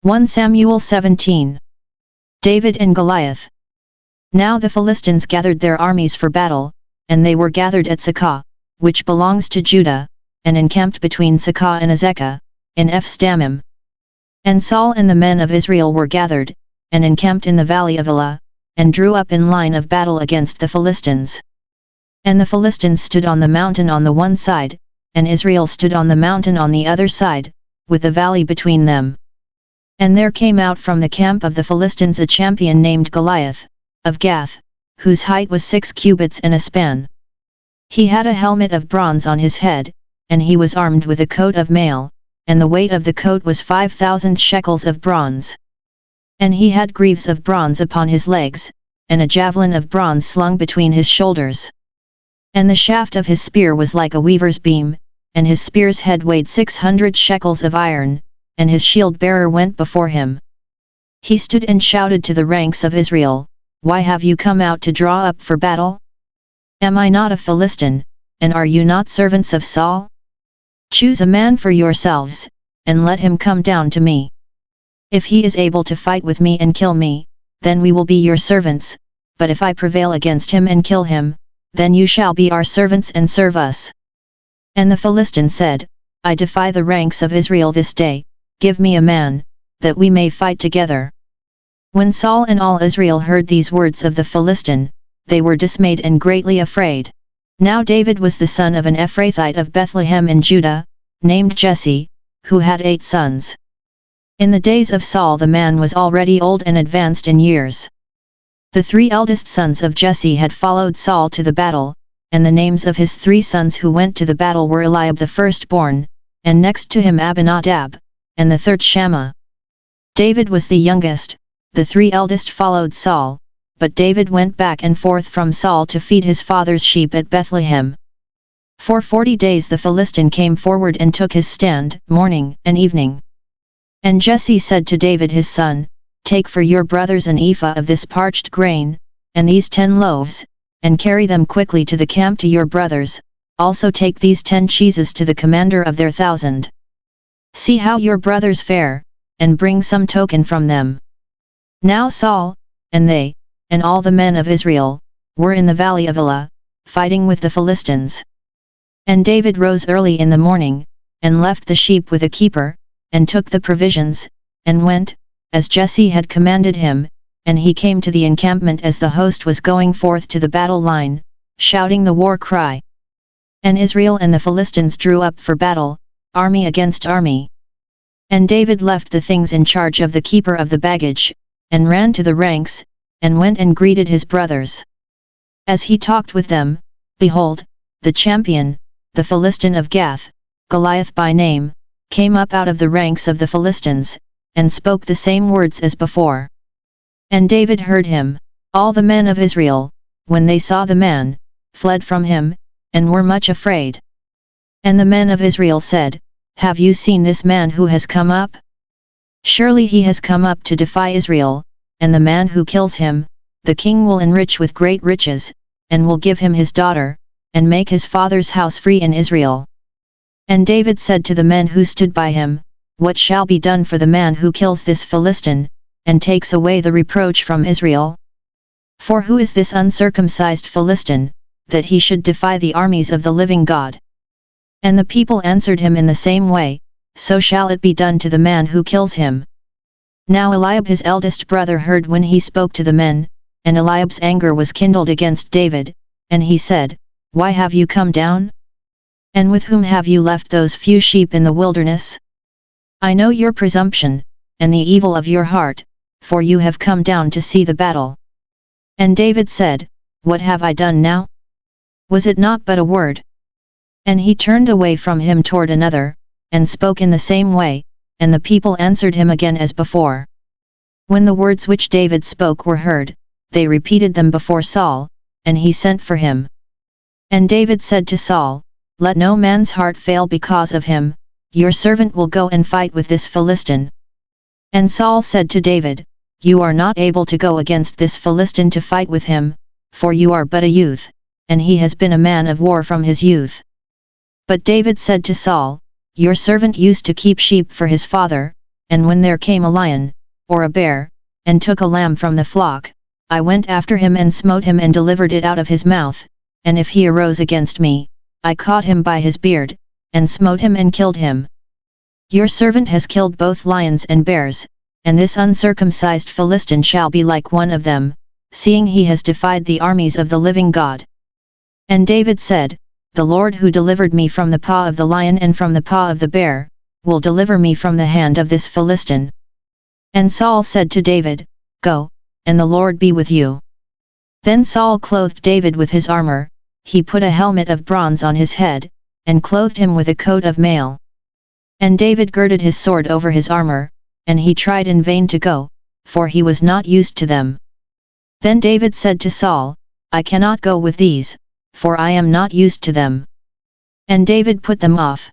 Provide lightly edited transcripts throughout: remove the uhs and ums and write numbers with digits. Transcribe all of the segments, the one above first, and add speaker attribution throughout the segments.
Speaker 1: 1 Samuel 17. David and Goliath. Now the Philistines gathered their armies for battle, and they were gathered at Socoh, which belongs to Judah, and encamped between Socoh and Azekah, in Ephes-dammim. And Saul and the men of Israel were gathered, and encamped in the valley of Elah, and drew up in line of battle against the Philistines. And the Philistines stood on the mountain on the one side, and Israel stood on the mountain on the other side, with the valley between them. And there came out from the camp of the Philistines a champion named Goliath, of Gath, whose height was 6 cubits and a span. He had a helmet of bronze on his head, and he was armed with a coat of mail, and the weight of the coat was 5,000 shekels of bronze. And he had greaves of bronze upon his legs, and a javelin of bronze slung between his shoulders. And the shaft of his spear was like a weaver's beam, and his spear's head weighed 600 shekels of iron, and his shield-bearer went before him. He stood and shouted to the ranks of Israel, "Why have you come out to draw up for battle? Am I not a Philistine, and are you not servants of Saul? Choose a man for yourselves, and let him come down to me. If he is able to fight with me and kill me, then we will be your servants, but if I prevail against him and kill him, then you shall be our servants and serve us." And the Philistine said, "I defy the ranks of Israel this day, give me a man, that we may fight together." When Saul and all Israel heard these words of the Philistine, they were dismayed and greatly afraid. Now David was the son of an Ephrathite of Bethlehem in Judah, named Jesse, who had 8 sons. In the days of Saul the man was already old and advanced in years. The 3 eldest sons of Jesse had followed Saul to the battle, and the names of his 3 sons who went to the battle were Eliab the firstborn, and next to him Abinadab, and the third Shammah. David was the youngest. The 3 eldest followed Saul, but David went back and forth from Saul to feed his father's sheep at Bethlehem. For 40 days the Philistine came forward and took his stand, morning and evening. And Jesse said to David his son, "Take for your brothers an ephah of this parched grain, and these 10 loaves, and carry them quickly to the camp to your brothers, also take these 10 cheeses to the commander of their 1,000. See how your brothers fare, and bring some token from them." Now Saul, and they, and all the men of Israel, were in the valley of Elah, fighting with the Philistines. And David rose early in the morning, and left the sheep with a keeper, and took the provisions, and went, as Jesse had commanded him, and he came to the encampment as the host was going forth to the battle line, shouting the war cry. And Israel and the Philistines drew up for battle, army against army. And David left the things in charge of the keeper of the baggage, and ran to the ranks, and went and greeted his brothers. As he talked with them, behold, the champion, the Philistine of Gath, Goliath by name, came up out of the ranks of the Philistines, and spoke the same words as before. And David heard him. All the men of Israel, when they saw the man, fled from him, and were much afraid. And the men of Israel said, "Have you seen this man who has come up? Surely he has come up to defy Israel, and the man who kills him, the king will enrich with great riches, and will give him his daughter, and make his father's house free in Israel." And David said to the men who stood by him, "What shall be done for the man who kills this Philistine, and takes away the reproach from Israel? For who is this uncircumcised Philistine, that he should defy the armies of the living God?" And the people answered him in the same way, "So shall it be done to the man who kills him." Now Eliab his eldest brother heard when he spoke to the men, and Eliab's anger was kindled against David, and he said, "Why have you come down? And with whom have you left those few sheep in the wilderness? I know your presumption, and the evil of your heart, for you have come down to see the battle." And David said, "What have I done now? Was it not but a word?" And he turned away from him toward another, and spoke in the same way, and the people answered him again as before. When the words which David spoke were heard, they repeated them before Saul, and he sent for him. And David said to Saul, "Let no man's heart fail because of him, your servant will go and fight with this Philistine." And Saul said to David, "You are not able to go against this Philistine to fight with him, for you are but a youth, and he has been a man of war from his youth." But David said to Saul, "Your servant used to keep sheep for his father, and when there came a lion, or a bear, and took a lamb from the flock, I went after him and smote him and delivered it out of his mouth, and if he arose against me, I caught him by his beard, and smote him and killed him. Your servant has killed both lions and bears, and this uncircumcised Philistine shall be like one of them, seeing he has defied the armies of the living God. And David said, The Lord who delivered me from the paw of the lion and from the paw of the bear, will deliver me from the hand of this Philistine. And Saul said to David, Go, and the Lord be with you. Then Saul clothed David with his armor, he put a helmet of bronze on his head, and clothed him with a coat of mail. And David girded his sword over his armor, and he tried in vain to go, for he was not used to them. Then David said to Saul, I cannot go with these, for I am not used to them. And David put them off.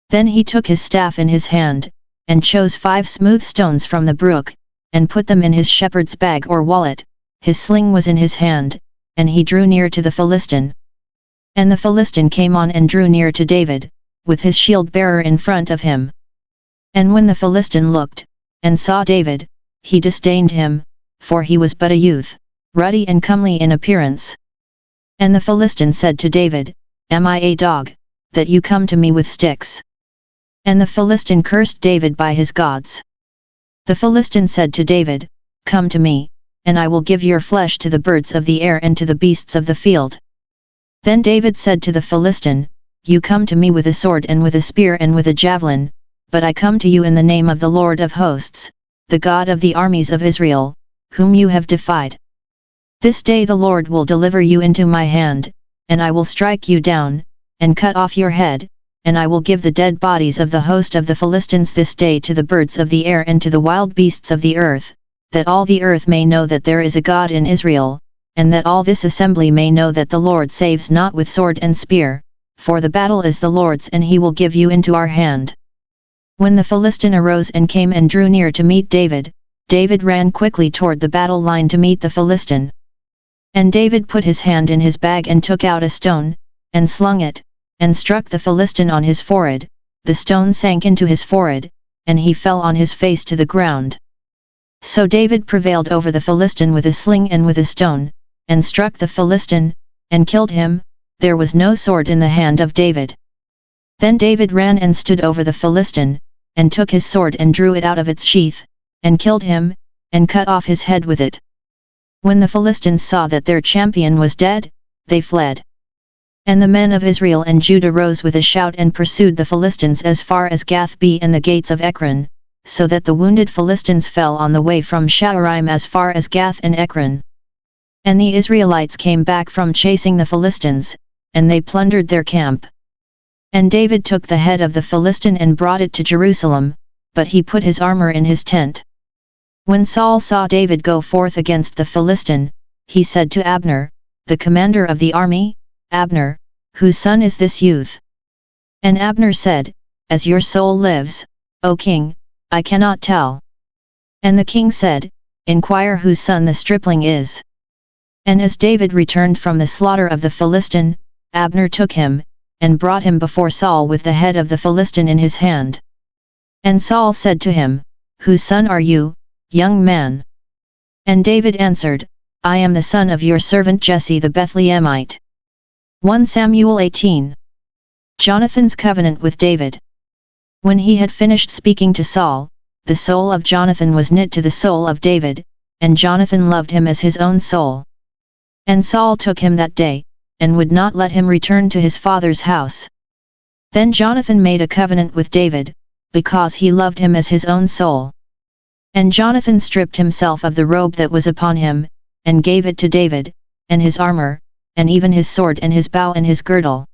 Speaker 1: Then he took his staff in his hand, and chose 5 smooth stones from the brook, and put them in his shepherd's bag or wallet, his sling was in his hand, and he drew near to the Philistine. And the Philistine came on and drew near to David, with his shield-bearer in front of him. And when the Philistine looked, and saw David, he disdained him, for he was but a youth, ruddy and comely in appearance. And the Philistine said to David, Am I a dog, that you come to me with sticks? And the Philistine cursed David by his gods. The Philistine said to David, Come to me, and I will give your flesh to the birds of the air and to the beasts of the field. Then David said to the Philistine, You come to me with a sword and with a spear and with a javelin, but I come to you in the name of the Lord of hosts, the God of the armies of Israel, whom you have defied. This day the Lord will deliver you into my hand, and I will strike you down, and cut off your head, and I will give the dead bodies of the host of the Philistines this day to the birds of the air and to the wild beasts of the earth, that all the earth may know that there is a God in Israel, and that all this assembly may know that the Lord saves not with sword and spear, for the battle is the Lord's and he will give you into our hand. When the Philistine arose and came and drew near to meet David, David ran quickly toward the battle line to meet the Philistine. And David put his hand in his bag and took out a stone, and slung it, and struck the Philistine on his forehead, the stone sank into his forehead, and he fell on his face to the ground. So David prevailed over the Philistine with a sling and with a stone, and struck the Philistine, and killed him, there was no sword in the hand of David. Then David ran and stood over the Philistine, and took his sword and drew it out of its sheath, and killed him, and cut off his head with it. When the Philistines saw that their champion was dead, they fled. And the men of Israel and Judah rose with a shout and pursued the Philistines as far as Gath-B and the gates of Ekron, so that the wounded Philistines fell on the way from Sha'araim as far as Gath and Ekron. And the Israelites came back from chasing the Philistines, and they plundered their camp. And David took the head of the Philistine and brought it to Jerusalem, but he put his armor in his tent. When Saul saw David go forth against the Philistine, he said to Abner, the commander of the army, Abner, whose son is this youth? And Abner said, As your soul lives, O king, I cannot tell. And the king said, Inquire whose son the stripling is. And as David returned from the slaughter of the Philistine, Abner took him, and brought him before Saul with the head of the Philistine in his hand. And Saul said to him, Whose son are you, young man? And David answered, I am the son of your servant Jesse the Bethlehemite. 1 Samuel 18. Jonathan's covenant with David. When he had finished speaking to Saul, the soul of Jonathan was knit to the soul of David, and Jonathan loved him as his own soul. And Saul took him that day, and would not let him return to his father's house. Then Jonathan made a covenant with David, because he loved him as his own soul. And Jonathan stripped himself of the robe that was upon him, and gave it to David, and his armor, and even his sword and his bow and his girdle.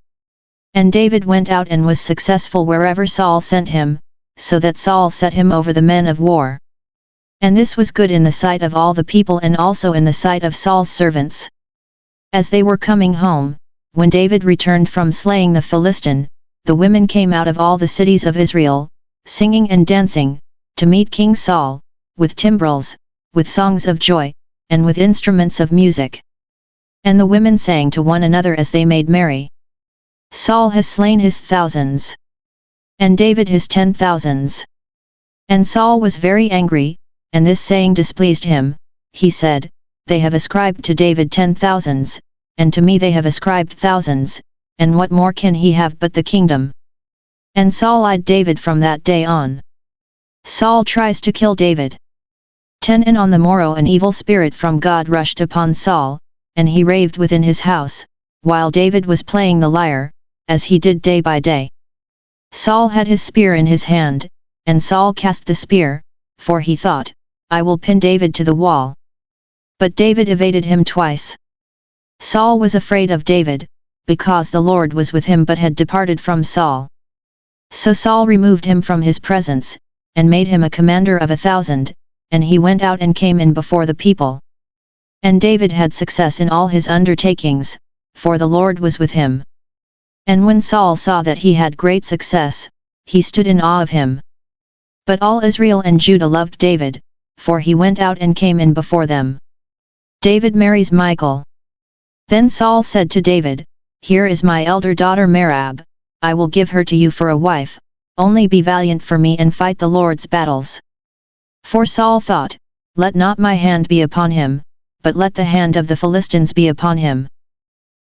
Speaker 1: And David went out and was successful wherever Saul sent him, so that Saul set him over the men of war. And this was good in the sight of all the people and also in the sight of Saul's servants. As they were coming home, when David returned from slaying the Philistine, the women came out of all the cities of Israel, singing and dancing, to meet King Saul, with timbrels, with songs of joy, and with instruments of music. And the women sang to one another as they made merry. Saul has slain his thousands, and David his 10,000s. And Saul was very angry, and this saying displeased him. He said, "They have ascribed to David 10,000s, and to me they have ascribed thousands, and what more can he have but the kingdom?" And Saul eyed David from that day on. Saul tries to kill David. 10 And on the morrow an evil spirit from God rushed upon Saul, and he raved within his house, while David was playing the lyre, as he did day by day. Saul had his spear in his hand, and Saul cast the spear, for he thought, "I will pin David to the wall." But David evaded him twice. Saul was afraid of David, because the Lord was with him but had departed from Saul. So Saul removed him from his presence, and made him a commander of 1,000, and he went out and came in before the people. And David had success in all his undertakings, for the Lord was with him. And when Saul saw that he had great success, he stood in awe of him. But all Israel and Judah loved David, for he went out and came in before them. David marries Michal. Then Saul said to David, "Here is my elder daughter Merab, I will give her to you for a wife, only be valiant for me and fight the Lord's battles." For Saul thought, "Let not my hand be upon him, but let the hand of the Philistines be upon him."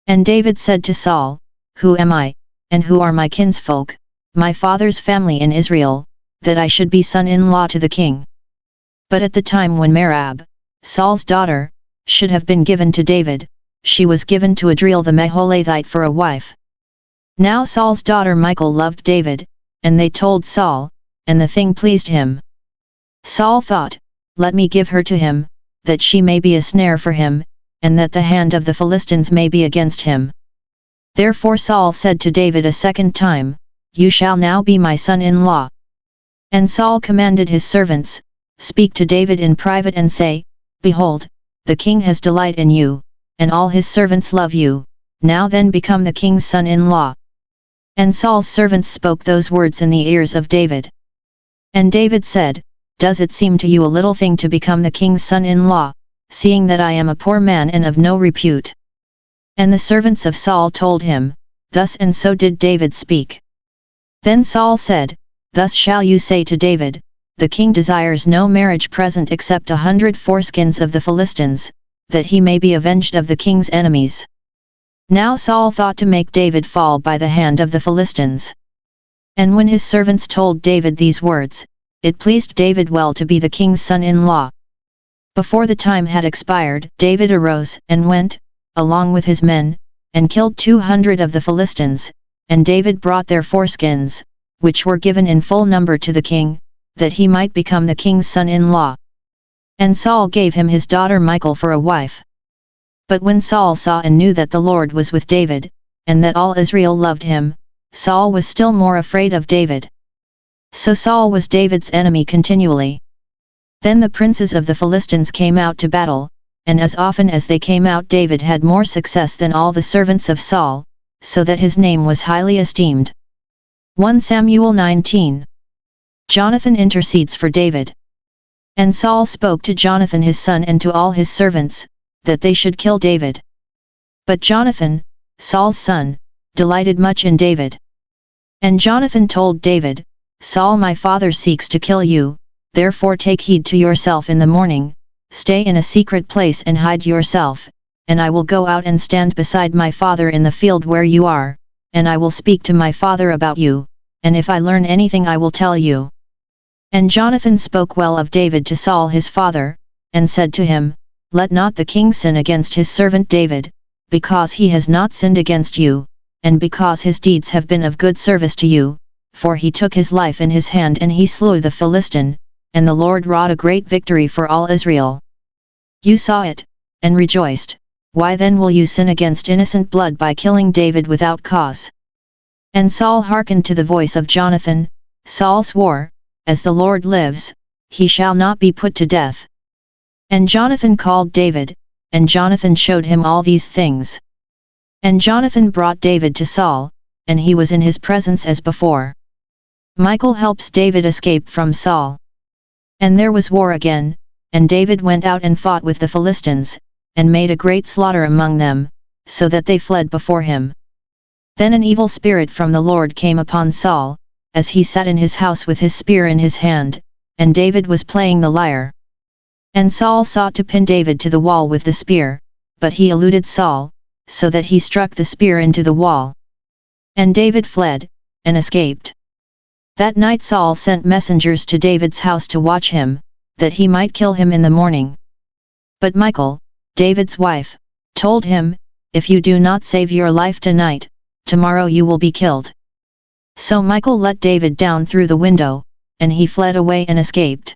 Speaker 1: And David said to Saul, "Who am I, and who are my kinsfolk, my father's family in Israel, that I should be son-in-law to the king?" But at the time when Merab, Saul's daughter, should have been given to David, she was given to Adriel the Meholathite for a wife. Now Saul's daughter Michal loved David, and they told Saul, and the thing pleased him. Saul thought, "Let me give her to him, that she may be a snare for him, and that the hand of the Philistines may be against him." Therefore Saul said to David a second time, "You shall now be my son-in-law." And Saul commanded his servants, "Speak to David in private and say, Behold, the king has delight in you, and all his servants love you, now then become the king's son-in-law." And Saul's servants spoke those words in the ears of David. And David said, "Does it seem to you a little thing to become the king's son-in-law, seeing that I am a poor man and of no repute?" And the servants of Saul told him, "Thus and so did David speak." Then Saul said, "Thus shall you say to David, the king desires no marriage present except 100 foreskins of the Philistines, that he may be avenged of the king's enemies." Now Saul thought to make David fall by the hand of the Philistines. And when his servants told David these words, it pleased David well to be the king's son-in-law. Before the time had expired, David arose and went, along with his men, and killed 200 of the Philistines, and David brought their foreskins, which were given in full number to the king, that he might become the king's son-in-law. And Saul gave him his daughter Michal for a wife. But when Saul saw and knew that the Lord was with David, and that all Israel loved him, Saul was still more afraid of David. So Saul was David's enemy continually. Then the princes of the Philistines came out to battle, and as often as they came out David had more success than all the servants of Saul, so that his name was highly esteemed. 1 Samuel 19. Jonathan intercedes for David. And Saul spoke to Jonathan his son and to all his servants, that they should kill David. But Jonathan, Saul's son, delighted much in David. And Jonathan told David, "Saul my father seeks to kill you, therefore take heed to yourself in the morning, stay in a secret place and hide yourself, and I will go out and stand beside my father in the field where you are, and I will speak to my father about you, and if I learn anything I will tell you." And Jonathan spoke well of David to Saul his father, and said to him, "Let not the king sin against his servant David, because he has not sinned against you, and because his deeds have been of good service to you, for he took his life in his hand and he slew the Philistine, and the Lord wrought a great victory for all Israel. You saw it, and rejoiced, why then will you sin against innocent blood by killing David without cause?" And Saul hearkened to the voice of Jonathan. Saul swore, "As the Lord lives, he shall not be put to death." And Jonathan called David, and Jonathan showed him all these things. And Jonathan brought David to Saul, and he was in his presence as before. Michal helps David escape from Saul. And there was war again, and David went out and fought with the Philistines, and made a great slaughter among them, so that they fled before him. Then an evil spirit from the Lord came upon Saul, as he sat in his house with his spear in his hand, and David was playing the lyre. And Saul sought to pin David to the wall with the spear, but he eluded Saul, so that he struck the spear into the wall. And David fled, and escaped. That night Saul sent messengers to David's house to watch him, that he might kill him in the morning. But Michal, David's wife, told him, "If you do not save your life tonight, tomorrow you will be killed." So Michal let David down through the window, and he fled away and escaped.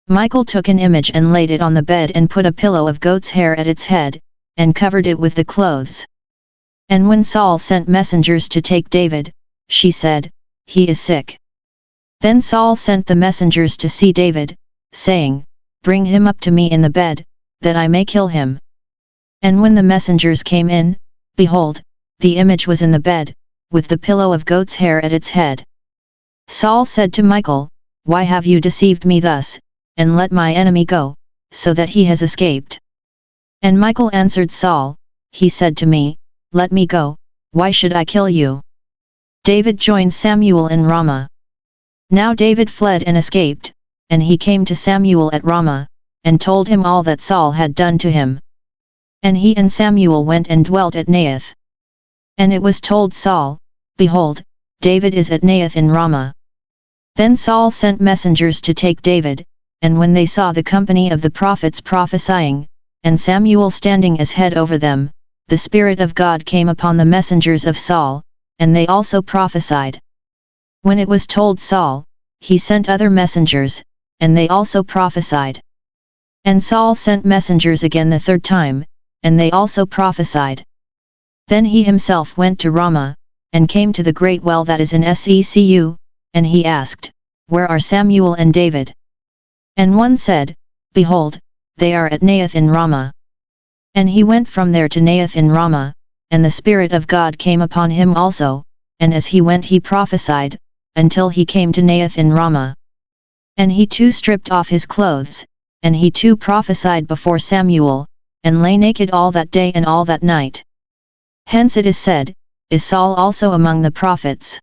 Speaker 1: Michal took an image and laid it on the bed and put a pillow of goat's hair at its head, and covered it with the clothes. And when Saul sent messengers to take David, she said, "He is sick." Then Saul sent the messengers to see David, saying, "Bring him up to me in the bed, that I may kill him." And when the messengers came in, behold, the image was in the bed, with the pillow of goat's hair at its head. Saul said to Michal, "Why have you deceived me thus, and let my enemy go, so that he has escaped?" And Michal answered Saul, "He said to me, 'Let me go, why should I kill you?'" David joined Samuel in Ramah. Now David fled and escaped, and he came to Samuel at Ramah, and told him all that Saul had done to him. And he and Samuel went and dwelt at Naioth. And it was told Saul, "Behold, David is at Naioth in Ramah." Then Saul sent messengers to take David, and when they saw the company of the prophets prophesying, and Samuel standing as head over them, the Spirit of God came upon the messengers of Saul, and they also prophesied. When it was told Saul, he sent other messengers, and they also prophesied. And Saul sent messengers again the third time, and they also prophesied. Then he himself went to Ramah, and came to the great well that is in Secu, and he asked, "Where are Samuel and David?" And one said, "Behold, they are at Naioth in Ramah." And he went from there to Naioth in Ramah, and the Spirit of God came upon him also, and as he went he prophesied, until he came to Naioth in Ramah. And he too stripped off his clothes, and he too prophesied before Samuel, and lay naked all that day and all that night. Hence it is said, "Is Saul also among the prophets?"